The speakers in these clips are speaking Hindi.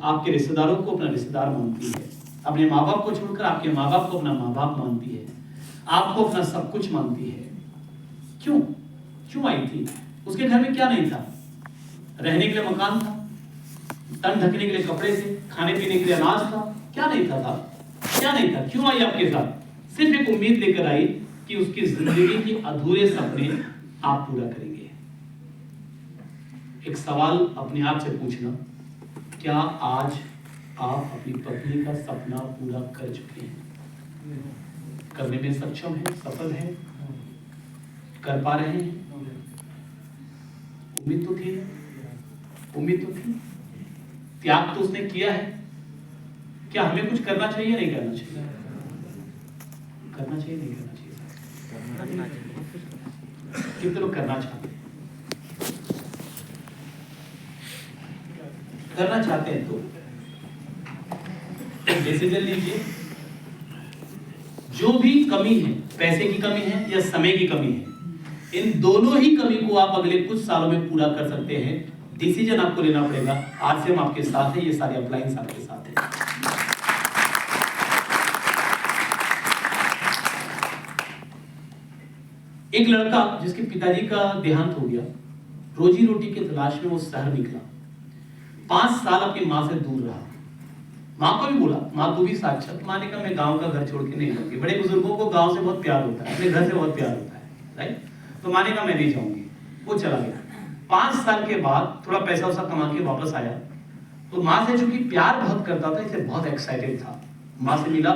आपके रिश्तेदारों को अपना रिश्तेदार मानती है, अपने माँ बाप को छोड़कर आपके माँ बाप को अपना माँ बाप मानती है, आपको अपना सब कुछ मानती है। क्यों क्यों आई थी? उसके घर में क्या नहीं था? रहने के लिए मकान था, तन ढकने के लिए कपड़े थे, खाने पीने के लिए अनाज था। क्या नहीं था साहब? क्या नहीं था? क्यों आई आपके साथ? सिर्फ एक उम्मीद लेकर आई कि उसकी जिंदगी के अधूरे सपने आप पूरा करेंगे। एक सवाल अपने आप से पूछना, क्या आज आप अपनी पत्नी का सपना पूरा कर चुके हैं? करने में सक्षम है, सफल है, कर पा रहे हैं? उम्मीद तो थी, उम्मीद तो थी, त्याग तो उसने किया है। क्या हमें कुछ करना चाहिए, नहीं करना चाहिए? करना चाहिए, नहीं करना चाहिए? कितने लोग करना चाहते हैं? करना चाहते हैं तो डिसीजन लीजिए। जो भी कमी है, पैसे की कमी है या समय की कमी है, इन दोनों ही कमी को आप अगले कुछ सालों में पूरा कर सकते हैं। डिसीजन आपको लेना पड़ेगा। आज से हम आपके साथ हैं, ये सारे अप्लायंस आपके साथ हैं। एक लड़का जिसके पिताजी का देहांत हो गया, रोजी रोटी की तलाश में वो शहर निकला। 5 साल अपनी माँ से दूर रहा। माँ को भी बोला, माँ तू भी साथ चल। माँ ने कहा मैं गांव का घर छोड़ के नहीं जाऊंगी। बड़े बुजुर्गों को गांव से बहुत प्यार होता है, अपने घर से बहुत प्यार होता है, राइट? तो माँ ने कहा मैं नहीं जाऊंगी। वो चला गया। 5 साल के बाद थोड़ा पैसा वैसा कमा के वापस आया तो माँ से चूंकि प्यार बहुत करता था, इसलिए बहुत एक्साइटेड था। माँ से मिला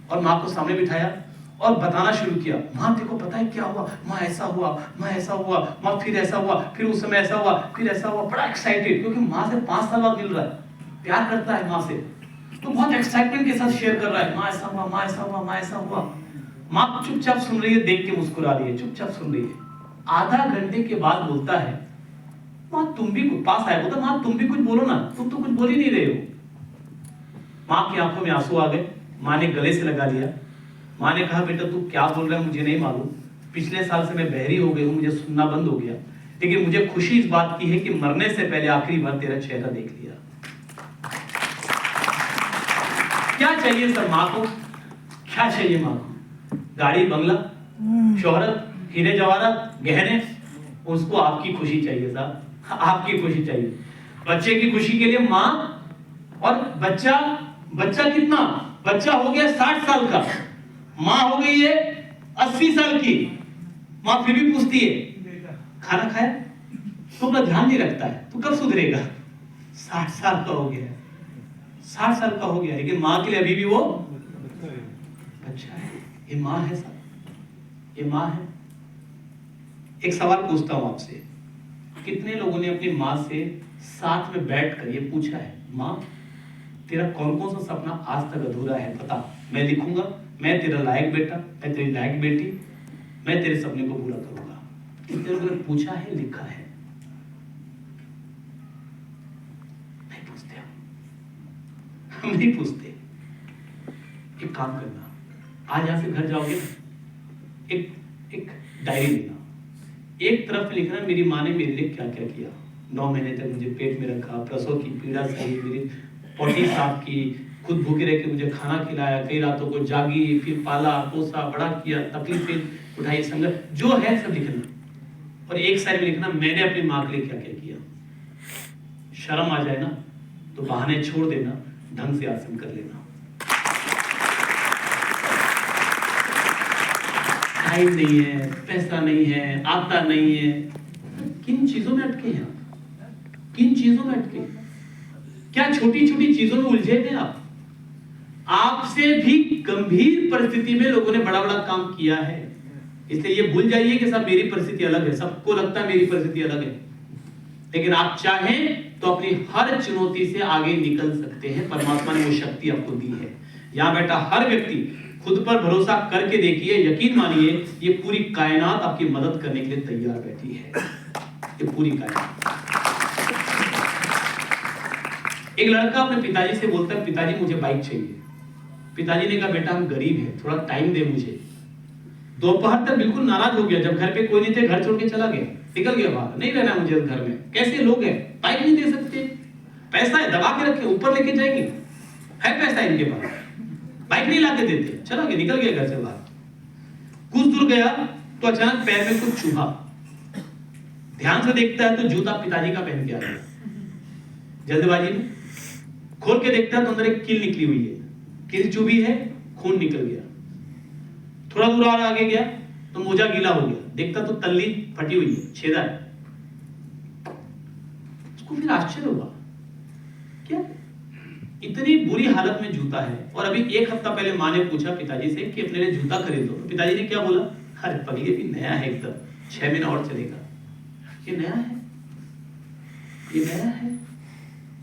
और माँ को सामने बिठाया और बताना शुरू किया, माँ देखो पता है क्या हुआ, माँ ऐसा हुआ, माँ ऐसा हुआ, माँ फिर ऐसा हुआ, फिर उस समय ऐसा हुआ, फिर ऐसा हुआ। बड़ा एक्साइटेड, क्योंकि माँ से 5 साल बाद मिल रहा है, प्यार करता है माँ से, तो बहुत एक्साइटमेंट के साथ शेयर कर रहा है, माँ ऐसा हुआ, माँ ऐसा हुआ, माँ ऐसा हुआ। माँ चुपचाप सुन रही है, देख के मुस्कुरा रही है, चुपचाप सुन रही है। आधा घंटे के बाद बोलता है, माँ तुम भी पास आए, बोलता माँ तुम भी कुछ बोलो ना, तुम तो कुछ बोल ही नहीं रहे हो। माँ की आंखों में आंसू आ गए। माँ ने गले से लगा लिया। माँ ने कहा बेटा तू क्या बोल रहा है मुझे नहीं मालूम, पिछले साल से मैं बहरी हो गई हूँ, मुझे सुनना बंद हो गया, लेकिन मुझे खुशी इस बात की है कि मरने से पहले आखिरी बार तेरा चेहरा देख लिया। क्या चाहिए सर माँ को? क्या चाहिए माँ को? गाड़ी बंगला, शोहरत, हीरे जवाहरात, गहने? उसको आपकी खुशी चाहिए साहब, आपकी खुशी चाहिए। बच्चे की खुशी के लिए माँ, और बच्चा कितना? बच्चा हो गया 60 साल का, माँ हो गई है 80 साल की। माँ फिर भी पूछती है खाना खाया? तो अपना ध्यान नहीं रखता है, तो कब सुधरेगा? 60 साल का हो गया, 60 साल का हो गया, लेकिन माँ के लिए अभी भी वो बच्चा है। ये माँ है साहब, ये माँ है। एक सवाल पूछता हूं आपसे, कितने लोगों ने अपनी माँ से साथ में बैठकर ये पूछा है, माँ तेरा कौन कौन सा सपना आज तक अधूरा है बता, मैं लिखूंगा, मैं तेरा लायक बेटा, मैं तेरी लायक बेटी, मैं तेरे सपने को पूरा करूंगा। कितने लोगों ने पूछा है, लिखा है? नहीं पूछते हम नहीं पूछते। एक काम करना, आज यहां से घर जाओगे, एक डायरी लेना, एक तरफ लिखना मेरी माँ ने मेरे लिए क्या क्या किया। 9 महीने तक मुझे पेट में रखा, प्रसव की पीड़ा सही, मेरी पोटी साफ की, खुद भूखे रह के मुझे खाना खिलाया, कई रातों को जागी, फिर पाला पोसा, बड़ा किया, तकलीफें उठाई, संघर्ष जो है सब लिखना। और एक साइड में लिखना मैंने अपनी माँ के लिए क्या क्या किया। शर्म आ जाए ना तो बहाने छोड़ देना, ढंग से आसन कर लेना। टाइम नहीं है, पैसा नहीं है, आता नहीं है, किन चीजों में अटके हैं आप? किन चीजों में अटके? क्या छोटी छोटी चीजों में उलझे थे आप? आपसे भी गंभीर परिस्थिति में लोगों ने बड़ा बड़ा काम किया है, इसलिए ये भूल जाइए कि सब मेरी परिस्थिति अलग है, सबको लगता है मेरी परिस्थिति अलग है, लेकिन आप चाहें तो अपनी हर चुनौती से आगे निकल सकते हैं। परमात्मा ने वो शक्ति आपको दी है। यहां बैठा हर व्यक्ति खुद पर भरोसा करके देखिए, यकीन मानिए ये पूरी कायनात आपकी मदद करने के लिए तैयार बैठी है, ये पूरी कायनात। एक लड़का अपने पिताजी से बोलता है, पिताजी मुझे बाइक चाहिए। पिताजी ने कहा बेटा हम गरीब हैं, थोड़ा टाइम दे मुझे। दोपहर तक बिल्कुल नाराज हो गया, जब घर पे कोई नहीं थे घर छोड़ के चला गया, निकल गया बाहर, नहीं रहना मुझे घर में, कैसे लोग हैं बाइक नहीं दे सकते। पैसा है, दबा के रखे, ऊपर लेके जाएंगे, है पैसा इनके पास, बाइक नहीं लाके देते, चला गया, निकल गया घर से बाहर। कुछ दूर गया तो अचानक पैर में कुछ चुभा, ध्यान से देखता है तो जूता पिताजी का पहन के आ गया। जल्दबाजी में खोल के देखता है तो अंदर एक कील निकली हुई है, कील चुभी है, खून निकल गया। थोड़ा दूर और आगे गया तो मोजा गीला हो गया, देखता तो तल्ली फटी हुई है, छेदा है। उसको फिर आश्चर्य हुआ, क्या इतनी बुरी हालत में जूता है। और अभी 1 हफ्ता पहले माँ ने पूछा पिताजी से कि अपने लिए जूता खरीदो, तो पिताजी ने क्या बोला, अरे पगली ये भी नया है एकदम, 6 महीना और चलेगा, ये नया है, ये नया है।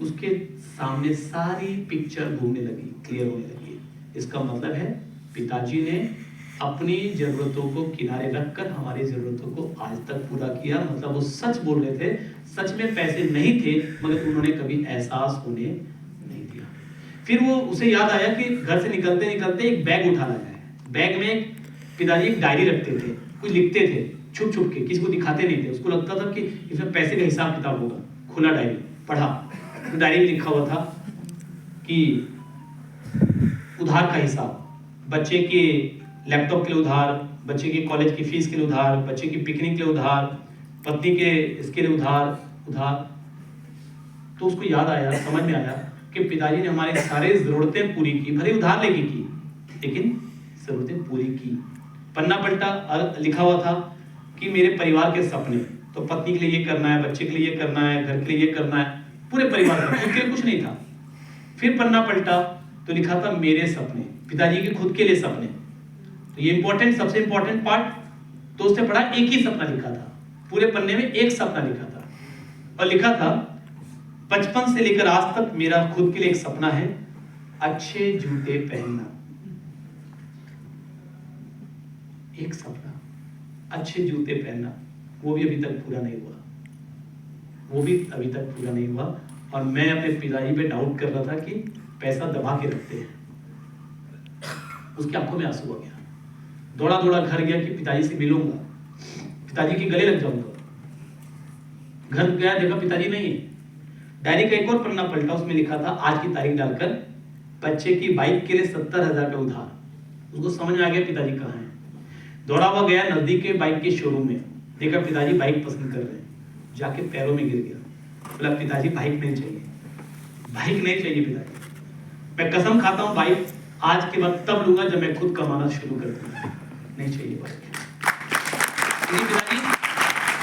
उसके सामने सारी पिक्चर घूमने लगी, क्लियर होने लगी। इसका मतलब है पिताजी ने अपनी जरूरतों को किनारे रखकर हमारी जरूरतों को आज तक पूरा किया। मतलब वो सच बोल रहे थे, सच में पैसे नहीं थे, मगर उन्होंने कभी एहसास होने नहीं दिया। फिर वो उसे याद आया कि घर से निकलते निकलते एक बैग उठाना है। बैग में पिताजी एक डायरी रखते थे, कुछ लिखते थे छुप छुप के, किसी को दिखाते नहीं थे। उसको लगता था कि इसमें पैसे का हिसाब किताब होगा। खुला डायरी, पढ़ा तो डायरी में लिखा हुआ था कि उधार का हिसाब, बच्चे के लैपटॉप के लिए उधार, बच्चे के कॉलेज की फीस के लिए उधार, बच्चे की पिकनिक के लिए उधार, पत्नी के इसके लिए उधार। तो उसको याद आया, समझ में आया कि पिताजी ने हमारी सारी जरूरतें पूरी की, भले उधार लेके की, लेकिन जरूरतें पूरी की। पन्ना पलटा, लिखा हुआ था कि मेरे परिवार के सपने, तो पत्नी के लिए ये करना है, बच्चे के लिए ये करना है, घर के लिए ये करना है, पूरे परिवार का, खुद के लिए कुछ नहीं था। फिर पन्ना पलटा तो लिखा था मेरे सपने, पिताजी के खुद के लिए सपने। तो ये इंपॉर्टेंट, सबसे इंपॉर्टेंट पार्ट, तो उसने पढ़ा एक ही सपना लिखा था, पूरे पन्ने में एक सपना लिखा था, और लिखा था 55 से लेकर आज तक मेरा खुद के लिए एक सपना है, अच्छे जूते पहनना। एक सपना, अच्छे जूते पहनना, वो भी अभी तक पूरा नहीं हुआ, वो भी अभी तक पूरा नहीं हुआ। और मैं अपने पिताजी पे डाउट कर रहा था कि पैसा दबा के रखते हैं। उसकी आंखों में आंसू आ गया, दौड़ा दौड़ा घर गया कि पिताजी से मिलूंगा, पिताजी के गले लग जाऊंगा। घर गया, देखा पिताजी नहीं है। डायरी का एक और पन्ना पलटा, उसमें लिखा था आज की तारीख डालकर बच्चे की बाइक के लिए 70,000 का उधार। उसको समझ में आ गया पिताजी कहाँ है। दौड़ा हुआ गया नजदीक के बाइक के शोरूम में, देखा पिताजी बाइक पसंद कर रहे हैं, जाके पैरों में गिर गया, बोला पिताजी बाइक नहीं चाहिए, बाइक नहीं चाहिए पिताजी, मैं कसम खाता हूँ बाइक आज के बाद तब लूंगा जब मैं खुद कमाना शुरू कर दूंगा, नहीं चाहिए बाइक।